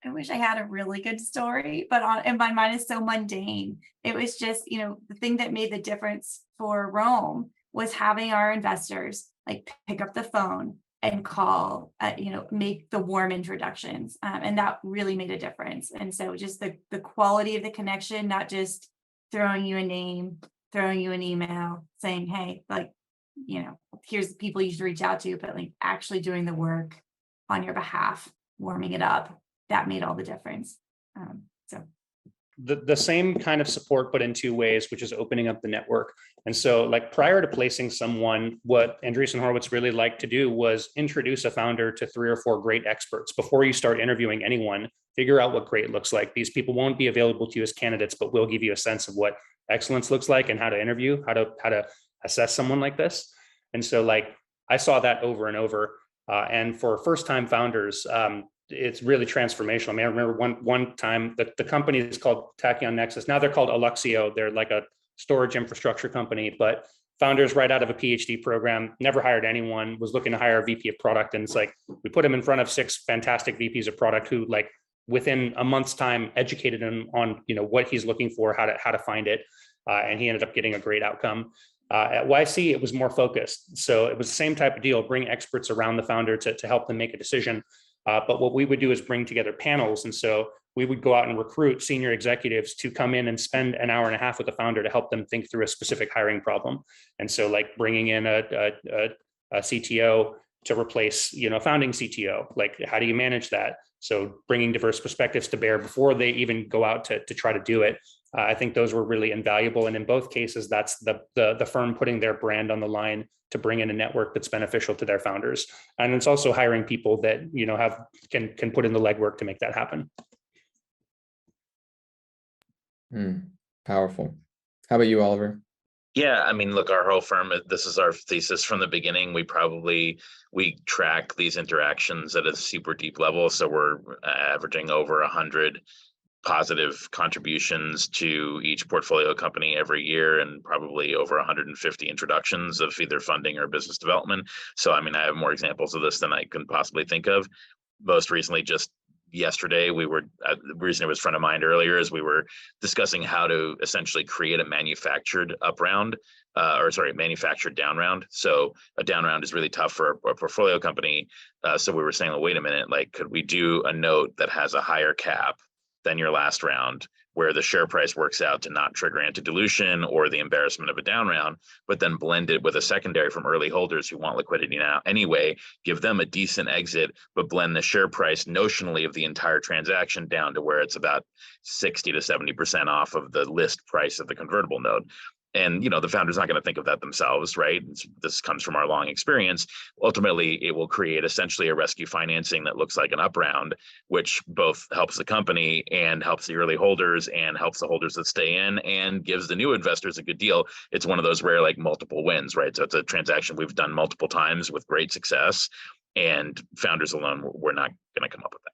I wish I had a really good story, but and my mind is so mundane. It was just, the thing that made the difference for Rome was having our investors like pick up the phone and call, make the warm introductions. And that really made a difference. And so just the quality of the connection, not just throwing you a name, throwing you an email saying, hey, like, here's the people you should reach out to, but like actually doing the work on your behalf, warming it up, that made all the difference. So the same kind of support, but in two ways, which is opening up the network. And so like prior to placing someone, what Andreessen Horowitz really liked to do was introduce a founder to 3 or 4 great experts. Before you start interviewing anyone, figure out what great looks like. These people won't be available to you as candidates, but will give you a sense of what excellence looks like and how to interview, how to assess someone like this. And so like, I saw that over and over. And for first-time founders, it's really transformational. I mean, I remember one time the company is called Tachyon Nexus. Now they're called Alluxio. They're like a storage infrastructure company, but founders right out of a PhD program, never hired anyone, was looking to hire a VP of product. And it's like, we put him in front of 6 fantastic VPs of product who like within a month's time educated him on, what he's looking for, how to find it. And he ended up getting a great outcome. At YC, it was more focused. So it was the same type of deal, bring experts around the founder to help them make a decision. But what we would do is bring together panels. And so we would go out and recruit senior executives to come in and spend an hour and a half with the founder to help them think through a specific hiring problem. And so like bringing in a CTO to replace, a founding CTO, like how do you manage that? So bringing diverse perspectives to bear before they even go out to try to do it. I think those were really invaluable. And in both cases, that's the firm putting their brand on the line to bring in a network that's beneficial to their founders. And it's also hiring people that, can put in the legwork to make that happen. Powerful. How about you, Oliver? Yeah, I mean, look, our whole firm, this is our thesis from the beginning. We track these interactions at a super deep level. So we're averaging over 100 positive contributions to each portfolio company every year, and probably over 150 introductions of either funding or business development. So, I mean, I have more examples of this than I can possibly think of. Most recently, just yesterday, the reason it was front of mind earlier is we were discussing how to essentially create a manufactured manufactured down round. So a down round is really tough for a portfolio company. So we were saying, well, wait a minute, like, could we do a note that has a higher cap than your last round, where the share price works out to not trigger anti-dilution or the embarrassment of a down round, but then blend it with a secondary from early holders who want liquidity now anyway, give them a decent exit, but blend the share price notionally of the entire transaction down to where it's about 60 to 70% off of the list price of the convertible note. And, the founder's not going to think of that themselves, right? This comes from our long experience. Ultimately, it will create essentially a rescue financing that looks like an up round, which both helps the company and helps the early holders and helps the holders that stay in and gives the new investors a good deal. It's one of those rare, like, multiple wins, right? So it's a transaction we've done multiple times with great success, and founders alone, we're not going to come up with that.